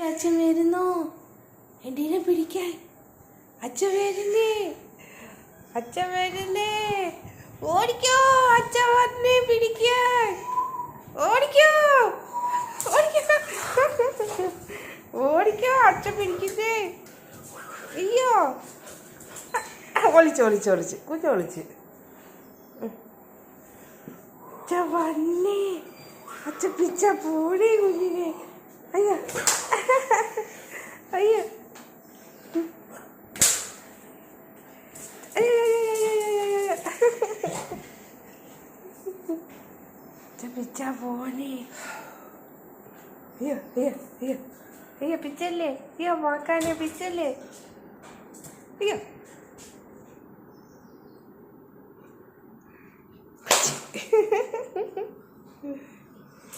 അച്ഛൻ വരുന്നോ? എന്നെ പിടിക്കാൻ അച്ഛൻ വരുന്നേ, അച്ഛൻ വരുന്നേ. ഓടിക്കോ, അച്ഛൻ വന്നേ പിടിക്കാൻ. ഓടിക്കോ, ഓടിക്കോ, ഓടിക്കോ, അച്ഛൻ പിടിക്കുന്നേ. അയ്യോ, ഒളിച്ച് കുഞ്ഞൊളിച്ച്. അച്ഛൻ വന്നേ, അച്ഛൻ പിച്ച പോടേ കുഞ്ഞിനെ. അയ്യോ അയ്യോ പിച്ച പോണേ. അയ്യോ അയ്യോ അയ്യോ അയ്യോ പിച്ചല്ലേ, അയ്യോ മാക്കാനെ പിച്ചല്ലേ. അയ്യോ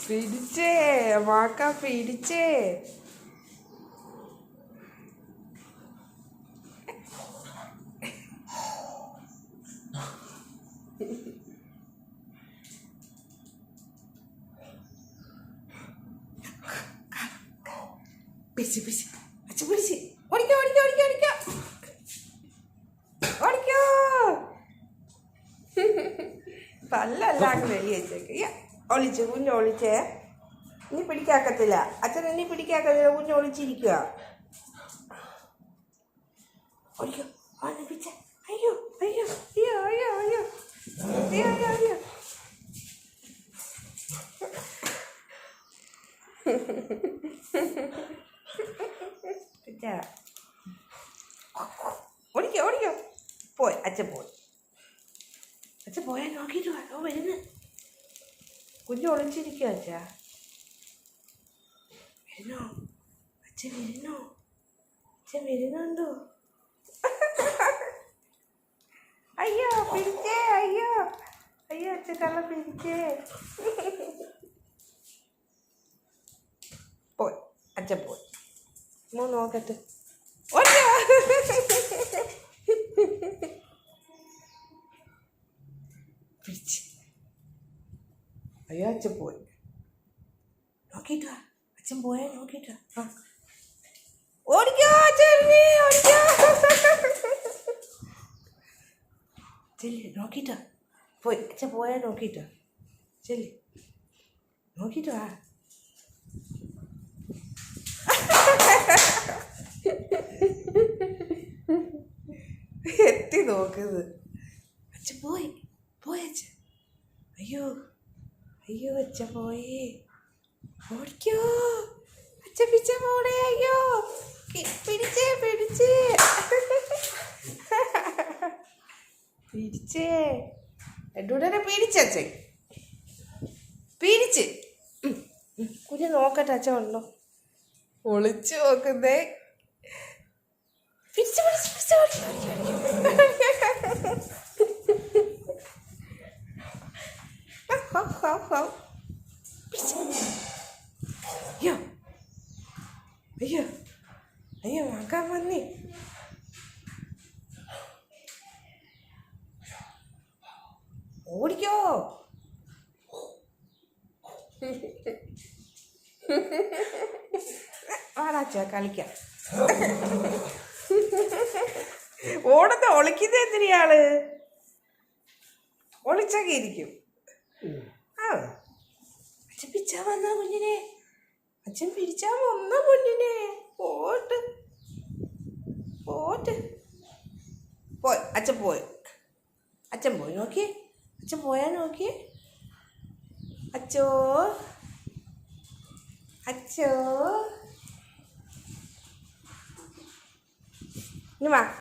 പിടിച്ചേ മാക്ക, പിടിച്ചേ. പിടിച്ച് അച്ഛൻ പിടിച്ച്. ഓടിക്കോ ഓടിക്കോ ഓടിക്കോ ഓടിക്കോ ഓടിക്കോ. പല്ലല്ലാണ്ട് വെളി വെച്ചേക്ക്. ഒളിച്ച് കുഞ്ഞ് ഒളിച്ചേ. ഇനി പിടിക്കാക്കത്തില്ല, അച്ഛൻ ഇനി പിടിക്കാക്കത്തില്ല. കുഞ്ഞ് ഒളിച്ചിരിക്കുക. ഒളിക്കോ പിടിച്ച. അയ്യോ അയ്യോ അയ്യോ അയ്യോ അയ്യോ അയ്യോ അയ്യോ അയ്യോ. ഓടിക്കോ ഓടിക്കോ. പോയി അച്ഛൻ പോയി. അച്ഛൻ പോയാൽ നോക്കിയിട്ട് ഓ വരുന്നു. കുഞ്ഞ് ഒളിച്ചിരിക്കുക. അച്ഛാ വരുന്നോ? അച്ഛൻ വരുന്നോ? അച്ഛൻ വരുന്നുണ്ടോ? അയ്യോ പിടിച്ചേ. അയ്യോ അയ്യോ അച്ഛൻ കള്ള പിടിച്ചേ. പോയി അച്ഛൻ പോയി. നോക്കട്ടെ. പിടിച്ച്. അയ്യോ അച്ഛൻ പോയി. നോക്കിട്ടാ അച്ഛൻ പോയാ നോക്കിട്ടാ. ഓടിക്കോ ചെല്ലി ഓടിക്കോ. ചെല്ലി നോക്കിട്ടാ പോയി. അച്ഛൻ പോയാ നോക്കിട്ടാ. ചെല്ലി നോക്കിട്ടാ. എത്തി നോക്കുന്നത്. അച്ഛൻ പോയി അച്ഛൻ. അയ്യോ അയ്യോ അച്ഛൻ പോയേ. ഓടിക്കോ അച്ഛൻ പിച്ച പോടേ. അയ്യോ പിടിച്ചേ പിടിച്ചേ പിടിച്ചേ. എഡൂടനെ പിടിച്ചച്ഛൻ പിടിച്ച്. കുഞ്ഞ് നോക്കട്ടെ അച്ഛൻ ഉണ്ടോ. ഒളിച്ചു നോക്കുന്നേ. പിടിച്ച് പിടിച്ച് പിടിച്ച് അയ്യോ അയ്യോ അയ്യോ മക്കാൻ വന്നേ. ഓടിക്കോ. ആടാച്ചാ കളിക്കാം. ഓടത്തെ ഒളിക്കുന്ന എന്തിനാള്? ഒളിച്ചൊക്കെ ഇരിക്കും. അച്ഛൻ പിച്ചാ വന്ന കുഞ്ഞിനെ. അച്ഛൻ പിടിച്ചാ വന്ന കുഞ്ഞിനെ. പോട്ട് പോട്ട് പോയി. അച്ഛൻ പോയി. അച്ഛൻ പോയി നോക്കിയേ. അച്ഛൻ പോയാ നോക്കിയേ. അച്ചോ അച്ചോ ഇനി വാ.